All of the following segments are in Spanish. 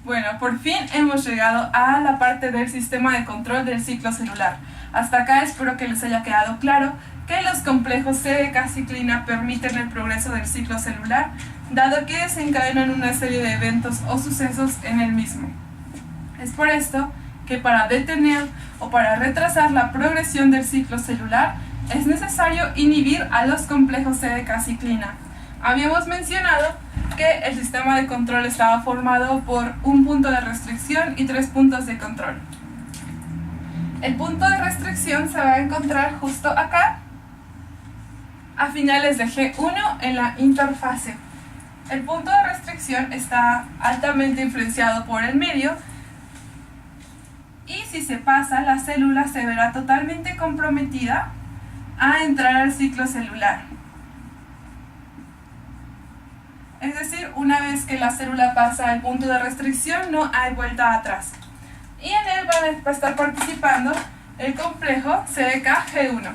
Bueno, por fin hemos llegado a la parte del sistema de control del ciclo celular. Hasta acá espero que les haya quedado claro que los complejos CDK-ciclina permiten el progreso del ciclo celular, dado que desencadenan una serie de eventos o sucesos en el mismo. Es por esto que para detener o para retrasar la progresión del ciclo celular es necesario inhibir a los complejos CDK-ciclina. Habíamos mencionado que el sistema de control estaba formado por un punto de restricción y 3 puntos de control. El punto de restricción se va a encontrar justo acá, a finales de G1 en la interfase. El punto de restricción está altamente influenciado por el medio y si se pasa, la célula se verá totalmente comprometida a entrar al ciclo celular. Es decir, una vez que la célula pasa el punto de restricción, no hay vuelta atrás. Y en él va a estar participando el complejo CDKG1.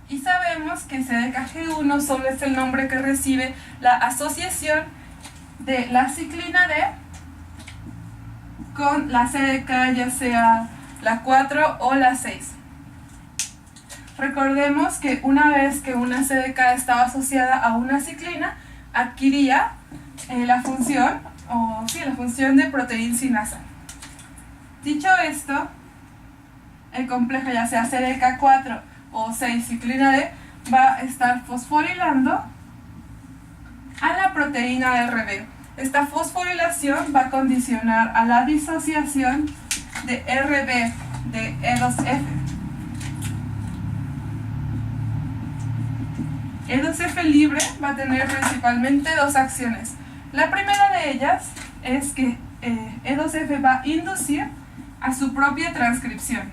Y sabemos que CDKG1 solo es el nombre que recibe la asociación de la ciclina D con la CDK, ya sea la 4 o la 6. Recordemos que una vez que una CDK estaba asociada a una ciclina, adquiría la función de proteincinasa. Dicho esto, el complejo, ya sea CDK4 o 6 ciclina D, va a estar fosforilando a la proteína RB. Esta fosforilación va a condicionar a la disociación de RB de E2F. E2F libre va a tener principalmente dos acciones. La primera de ellas es que E2F va a inducir a su propia transcripción.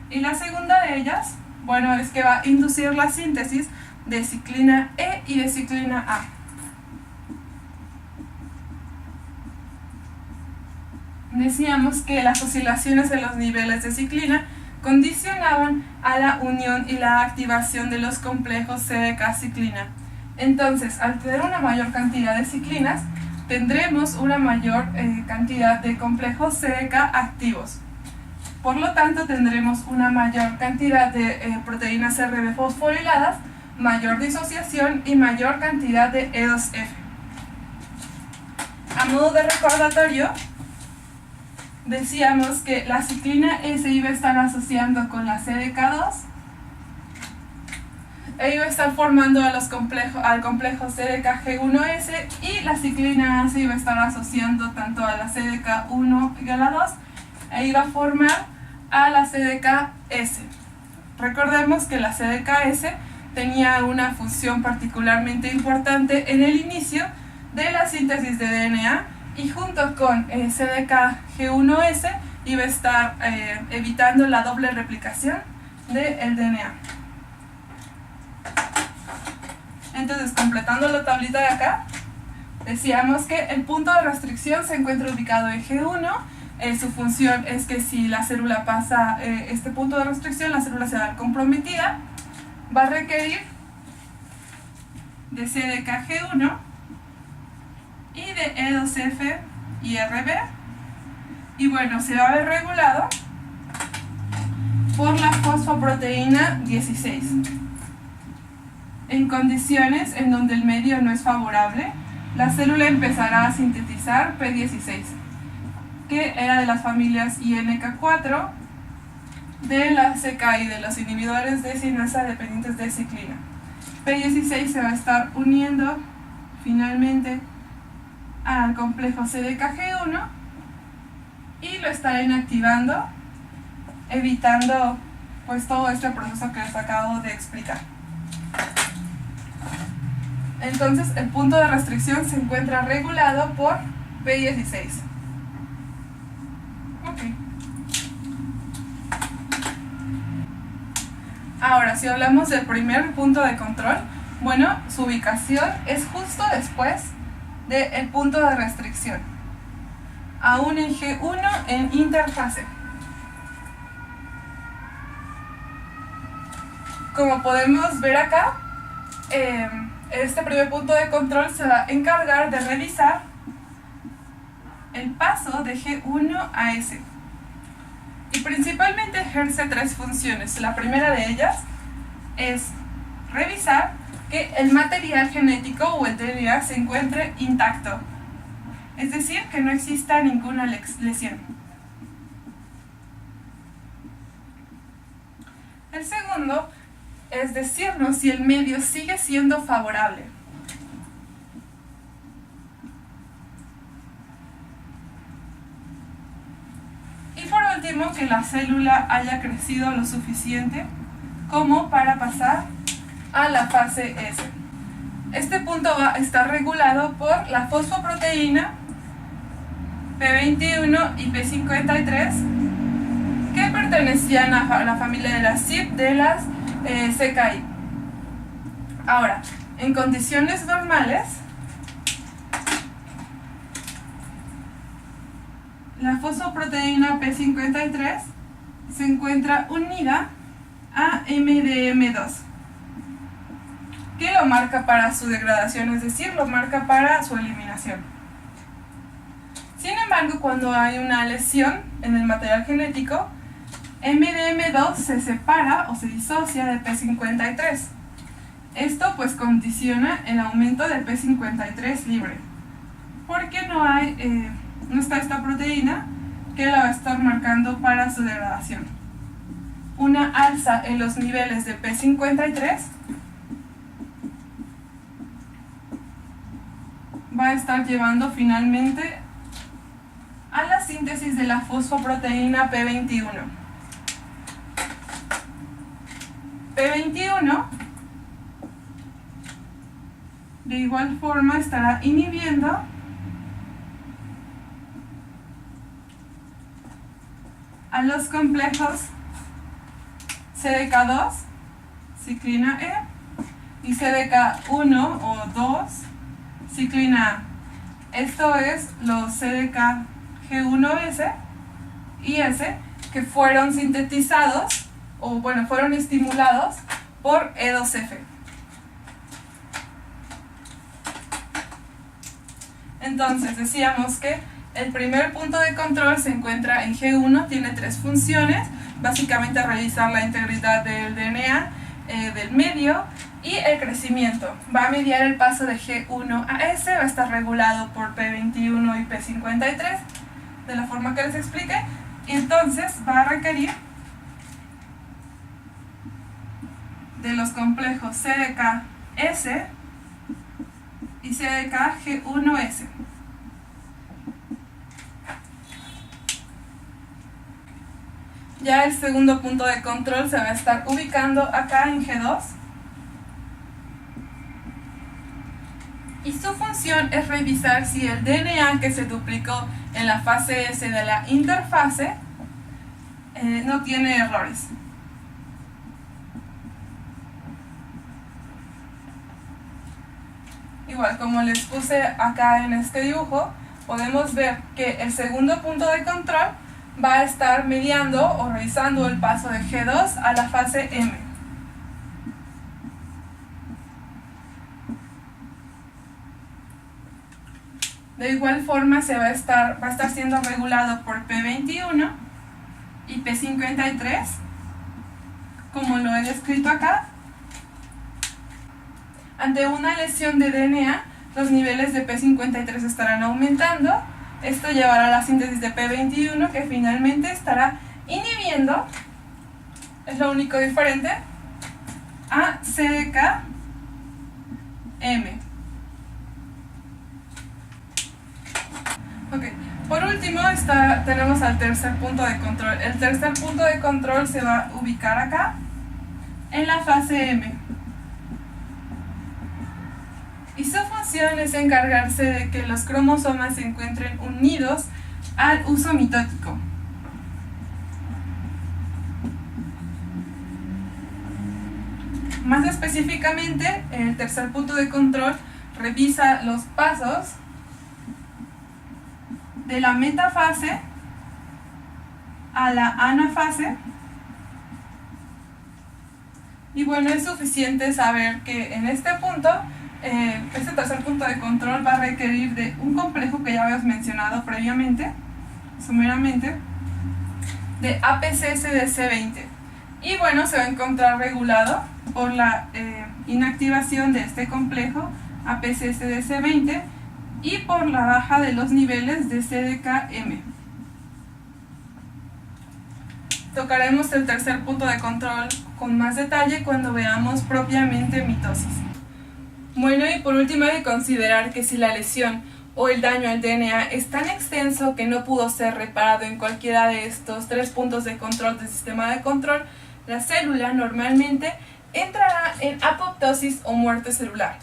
Y la segunda de ellas, bueno, es que va a inducir la síntesis de ciclina E y de ciclina A. Decíamos que las oscilaciones en los niveles de ciclina condicionaban a la unión y la activación de los complejos CDK-ciclina. Entonces, al tener una mayor cantidad de ciclinas, tendremos una mayor cantidad de complejos CDK activos. Por lo tanto, tendremos una mayor cantidad de proteínas RB fosforiladas, mayor disociación y mayor cantidad de E2F. A modo de recordatorio, decíamos que la ciclina S iba a estar asociando con la CDK2 e iba a estar formando al complejo CDKG1S, y la ciclina A se iba a estar asociando tanto a la CDK1 y a la 2 e iba a formar a la CDKS. Recordemos que la CDKS tenía una función particularmente importante en el inicio de la síntesis de DNA, y junto con CDKG1S iba a estar evitando la doble replicación del DNA. Entonces, completando la tablita de acá, decíamos que el punto de restricción se encuentra ubicado en G1. Su función es que si la célula pasa este punto de restricción, la célula se va a ver comprometida, va a requerir de CDKG1 y de E2F y RB, y bueno, se va a ver regulado por la fosfoproteína 16. En condiciones en donde el medio no es favorable, la célula empezará a sintetizar P16, que era de las familias INK4 de la CK y de los inhibidores de cinasa dependientes de ciclina. P16 se va a estar uniendo finalmente al complejo CDKG1 y lo estará inactivando, evitando pues todo este proceso que les acabo de explicar. Entonces, el punto de restricción se encuentra regulado por P16. Okay. Ahora, si hablamos del primer punto de control, bueno, su ubicación es justo después del punto de restricción, aún en G1 en interfase. como podemos ver acá, este primer punto de control se va a encargar de revisar el paso de G1 a S. Y principalmente ejerce tres funciones. La primera de ellas es revisar que el material genético o el DNA se encuentre intacto. Es decir, que no exista ninguna lesión. El segundo es decirnos si el medio sigue siendo favorable. Y por último, que la célula haya crecido lo suficiente como para pasar a la fase S. Este punto va a estar regulado por la fosfoproteína P21 y P53, que pertenecían a la familia de las CIP de las CKI. Ahora, en condiciones normales, la fosfoproteína P53 se encuentra unida a MDM2, que lo marca para su degradación, es decir, lo marca para su eliminación. Sin embargo, cuando hay una lesión en el material genético, MDM2 se separa o se disocia de P53. Esto pues condiciona el aumento del P53 libre, porque no está esta proteína que la va a estar marcando para su degradación. Una alza en los niveles de P53 va a estar llevando finalmente a la síntesis de la fosfoproteína P21. P21 de igual forma estará inhibiendo a los complejos CDK2, ciclina E, y CDK1 o 2, ciclina A. Esto es los CDK G1S y S que fueron sintetizados o bueno, fueron estimulados por E2F. Entonces decíamos que el primer punto de control se encuentra en G1, tiene tres funciones, básicamente revisar la integridad del DNA, del medio y el crecimiento. Va a mediar el paso de G1 a S, va a estar regulado por P21 y P53, de la forma que les expliqué, y entonces va a requerir de los complejos CDK-S y CDK-G1S. Ya el segundo punto de control se va a estar ubicando acá en G2. Y su función es revisar si el DNA que se duplicó en la fase S de la interfase no tiene errores. Igual como les puse acá en este dibujo, podemos ver que el segundo punto de control va a estar mediando o revisando el paso de G2 a la fase M. De igual forma va a estar siendo regulado por P21 y P53, como lo he descrito acá. Ante una lesión de DNA, los niveles de P53 estarán aumentando. Esto llevará a la síntesis de P21, que finalmente estará inhibiendo, es lo único diferente, a CDK-M. Okay. Por último tenemos al tercer punto de control. El tercer punto de control se va a ubicar acá, en la fase M. Y su función es encargarse de que los cromosomas se encuentren unidos al uso mitótico. Más específicamente, el tercer punto de control revisa los pasos de la metafase a la anafase Y bueno, es suficiente saber que en este punto, este tercer punto de control va a requerir de un complejo que ya habíamos mencionado previamente, sumeramente, de APCSDC20. Y bueno, se va a encontrar regulado por la inactivación de este complejo APCSDC20 y por la baja de los niveles de CDKM. Tocaremos el tercer punto de control con más detalle cuando veamos propiamente mitosis. Bueno, y por último hay que considerar que si la lesión o el daño al DNA es tan extenso que no pudo ser reparado en cualquiera de estos tres puntos de control del sistema de control, la célula normalmente entrará en apoptosis o muerte celular.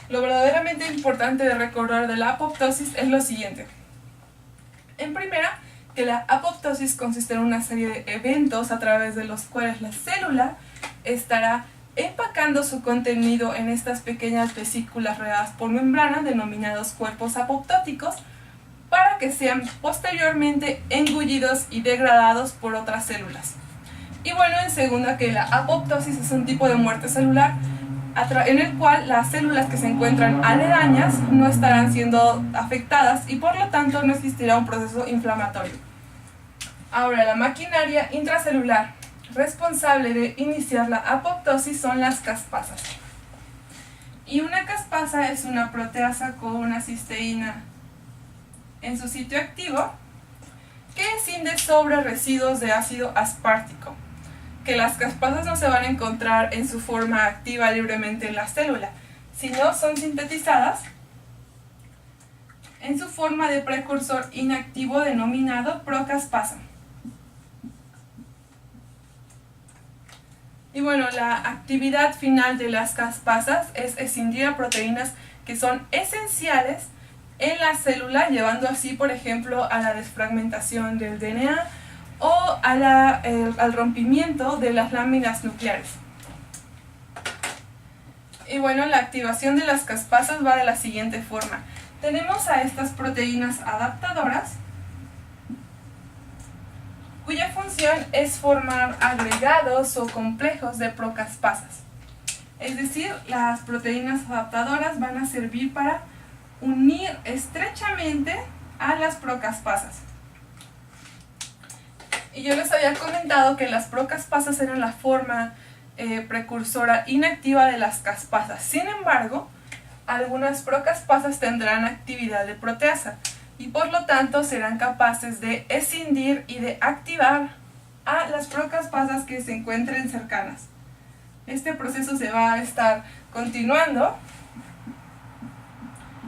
Lo verdaderamente importante de recordar de la apoptosis es lo siguiente. En primera, que la apoptosis consiste en una serie de eventos a través de los cuales la célula estará empacando su contenido en estas pequeñas vesículas rodeadas por membrana denominados cuerpos apoptóticos para que sean posteriormente engullidos y degradados por otras células. Y bueno, en segunda, que la apoptosis es un tipo de muerte celular en el cual las células que se encuentran aledañas no estarán siendo afectadas y por lo tanto no existirá un proceso inflamatorio. Ahora, la maquinaria intracelular responsable de iniciar la apoptosis son las caspasas. Y una caspasa es una proteasa con una cisteína en su sitio activo que escinde sobre residuos de ácido aspartico, que las caspasas no se van a encontrar en su forma activa libremente en la célula, sino son sintetizadas en su forma de precursor inactivo denominado procaspasa. Y bueno, la actividad final de las caspasas es escindir a proteínas que son esenciales en la célula, llevando así, por ejemplo, a la desfragmentación del DNA o al rompimiento de las láminas nucleares. Y bueno, la activación de las caspasas va de la siguiente forma. Tenemos a estas proteínas adaptadoras, cuya función es formar agregados o complejos de procaspasas. Es decir, las proteínas adaptadoras van a servir para unir estrechamente a las procaspasas. Y yo les había comentado que las procaspasas eran la forma precursora inactiva de las caspasas. Sin embargo, algunas procaspasas tendrán actividad de proteasa y por lo tanto serán capaces de escindir y de activar a las procaspasas que se encuentren cercanas. Este proceso se va a estar continuando,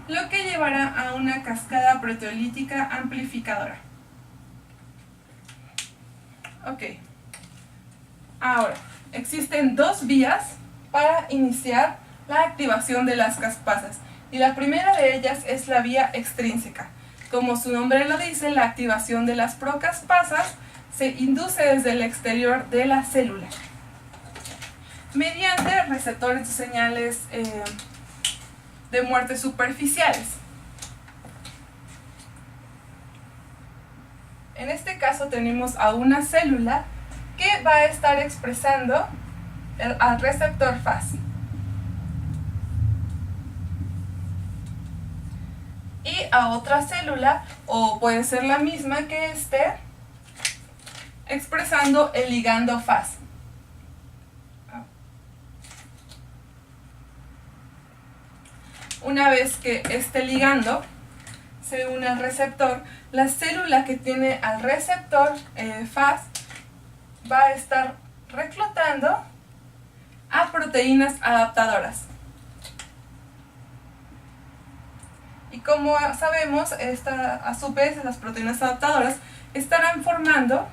lo que llevará a una cascada proteolítica amplificadora. Ok. Ahora, existen dos vías para iniciar la activación de las caspasas, y la primera de ellas es la vía extrínseca. Como su nombre lo dice, la activación de las procaspasas se induce desde el exterior de la célula mediante receptores de señales de muerte superficiales. En este caso tenemos a una célula que va a estar expresando al receptor Fas. Y a otra célula, o puede ser la misma, que esté expresando el ligando Fas. Una vez que este ligando se une al receptor, la célula que tiene al receptor Fas va a estar reclutando a proteínas adaptadoras. Y como sabemos, a su vez las proteínas adaptadoras estarán formando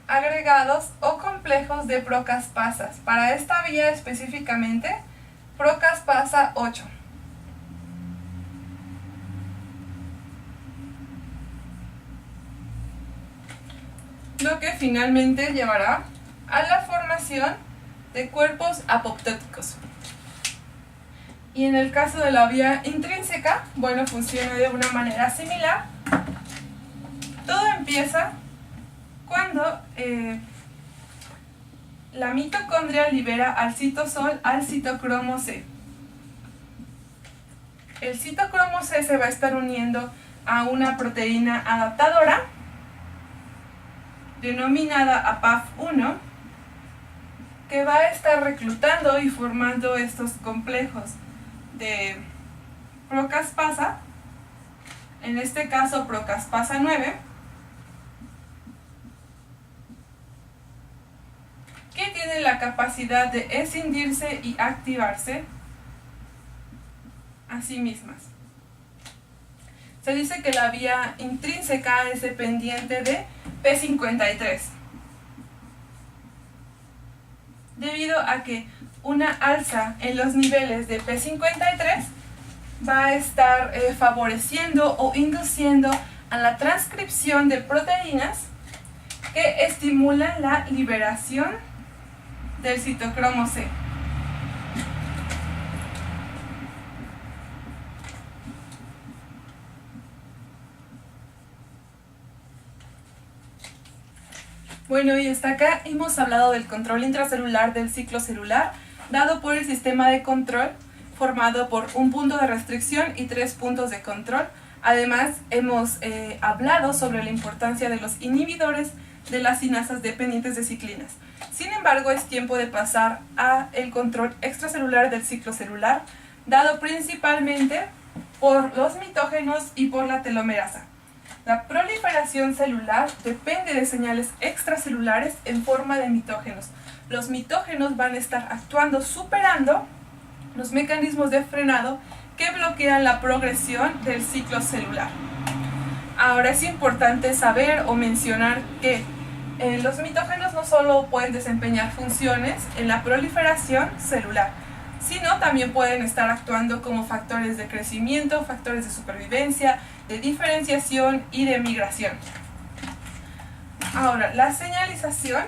agregados o complejos de procaspasas. Para esta vía específicamente, procaspasa 8. Lo que finalmente llevará a la formación de cuerpos apoptóticos. Y en el caso de la vía intrínseca, bueno, funciona de una manera similar. Todo empieza cuando la mitocondria libera al citosol al citocromo C. El citocromo C se va a estar uniendo a una proteína adaptadora denominada APAF1, que va a estar reclutando y formando estos complejos de procaspasa, en este caso procaspasa 9, que tiene la capacidad de escindirse y activarse a sí mismas. Se dice que la vía intrínseca es dependiente de P53, debido a que una alza en los niveles de P53 va a estar favoreciendo o induciendo a la transcripción de proteínas que estimulan la liberación del citocromo C. Bueno, y hasta acá hemos hablado del control intracelular del ciclo celular, dado por el sistema de control formado por un punto de restricción y 3 puntos de control. Además, hemos hablado sobre la importancia de los inhibidores de las sinasas dependientes de ciclinas. Sin embargo, es tiempo de pasar al control extracelular del ciclo celular, dado principalmente por los mitógenos y por la telomerasa. La proliferación celular depende de señales extracelulares en forma de mitógenos. Los mitógenos van a estar actuando superando los mecanismos de frenado que bloquean la progresión del ciclo celular. Ahora es importante saber o mencionar que los mitógenos no solo pueden desempeñar funciones en la proliferación celular, sino también pueden estar actuando como factores de crecimiento, factores de supervivencia, de diferenciación y de migración. Ahora, la señalización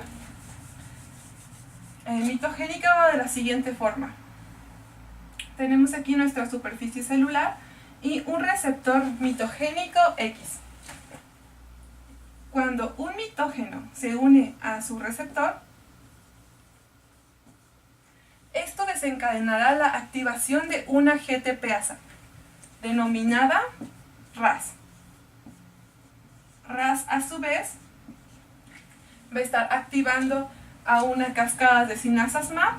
mitogénica va de la siguiente forma. Tenemos aquí nuestra superficie celular y un receptor mitogénico X. Cuando un mitógeno se une a su receptor, esto desencadenará la activación de una GTPasa, denominada RAS. RAS, a su vez, va a estar activando a una cascada de sinasas MAP,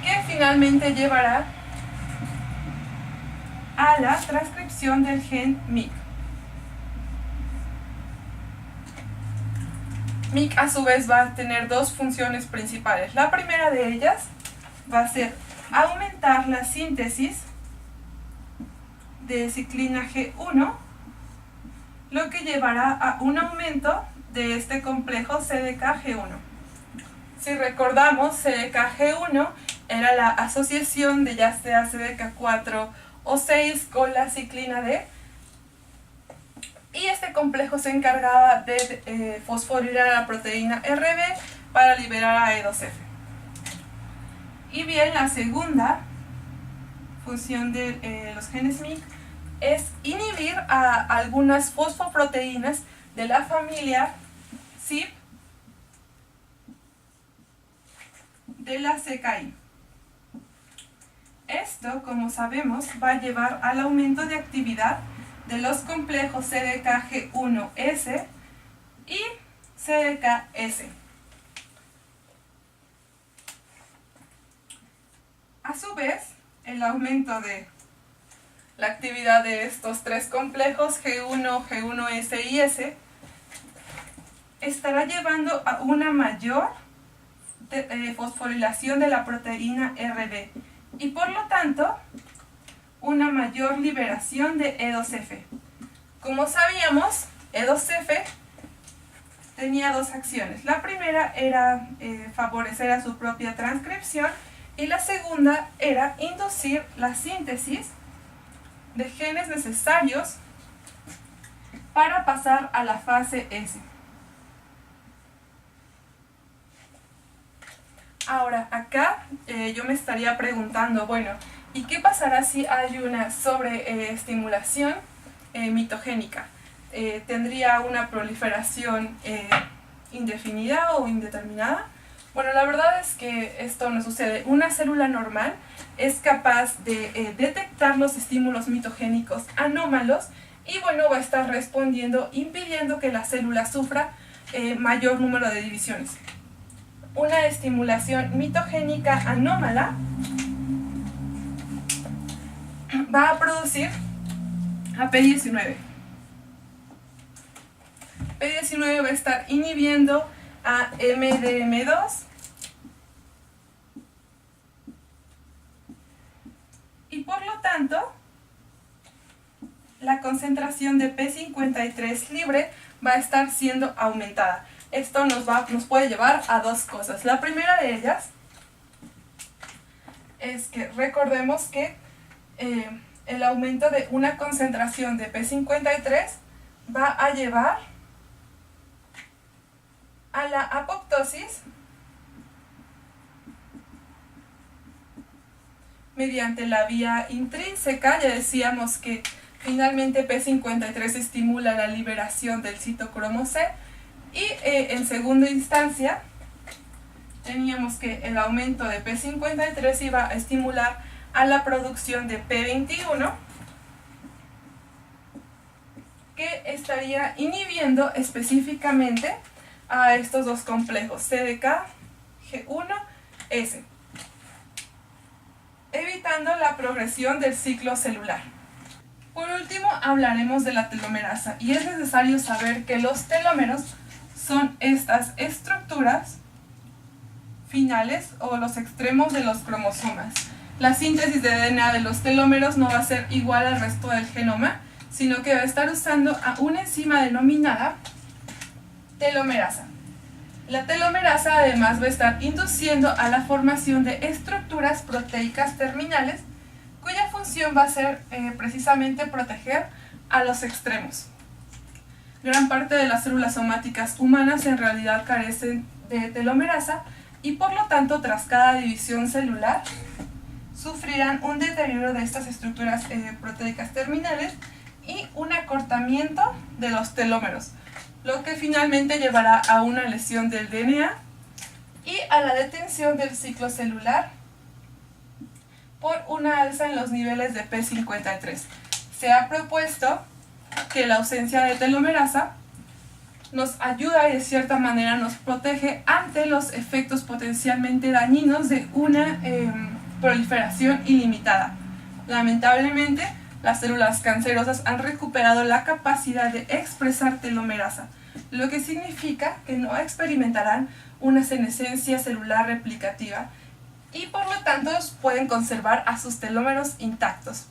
que finalmente llevará a la transcripción del gen MYC. MYC a su vez va a tener dos funciones principales. La primera de ellas va a ser aumentar la síntesis de ciclina G1, lo que llevará a un aumento de este complejo CDKG1. Si recordamos, CDKG1 era la asociación de ya sea CDK4 o 6 con la ciclina D, y este complejo se encargaba de fosforilar a la proteína RB para liberar a E2F. Y bien, la segunda función de los genes MYC es inhibir a algunas fosfoproteínas de la familia CYP de la CKI. Esto, como sabemos, va a llevar al aumento de actividad de los complejos CDKG1S y CDKS. A su vez, el aumento de la actividad de estos tres complejos, G1, G1S y S, estará llevando a una mayor fosforilación de la proteína RB y por lo tanto una mayor liberación de E2F. Como sabíamos, E2F tenía dos acciones. La primera era favorecer a su propia transcripción y la segunda era inducir la síntesis de genes necesarios para pasar a la fase S. Ahora, acá yo me estaría preguntando, bueno, ¿Y qué pasará si hay una sobreestimulación mitogénica? ¿Tendría una proliferación indefinida o indeterminada? Bueno, la verdad es que esto no sucede. Una célula normal es capaz de detectar los estímulos mitogénicos anómalos y bueno, va a estar respondiendo, impidiendo que la célula sufra mayor número de divisiones. Una estimulación mitogénica anómala va a producir a P19. P19 va a estar inhibiendo a MDM2 y por lo tanto la concentración de P53 libre va a estar siendo aumentada. Esto nos puede llevar a dos cosas. La primera de ellas es que recordemos que el aumento de una concentración de P53 va a llevar a la apoptosis mediante la vía intrínseca. Ya decíamos que finalmente P53 estimula la liberación del citocromo C y en segunda instancia teníamos que el aumento de P53 iba a estimular a la producción de P21 que estaría inhibiendo específicamente a estos dos complejos CDK G1S, evitando la progresión del ciclo celular. Por último, hablaremos de la telomerasa y es necesario saber que los telómeros son estas estructuras finales o los extremos de los cromosomas. La síntesis de DNA de los telómeros no va a ser igual al resto del genoma, sino que va a estar usando a una enzima denominada telomerasa. La telomerasa además va a estar induciendo a la formación de estructuras proteicas terminales cuya función va a ser precisamente proteger a los extremos. Gran parte de las células somáticas humanas en realidad carecen de telomerasa y por lo tanto tras cada división celular sufrirán un deterioro de estas estructuras proteicas terminales y un acortamiento de los telómeros, lo que finalmente llevará a una lesión del DNA y a la detención del ciclo celular por una alza en los niveles de P53. Se ha propuesto que la ausencia de telomerasa nos ayuda y de cierta manera nos protege ante los efectos potencialmente dañinos de una proliferación ilimitada. Lamentablemente, las células cancerosas han recuperado la capacidad de expresar telomerasa, lo que significa que no experimentarán una senescencia celular replicativa y por lo tanto pueden conservar a sus telómeros intactos.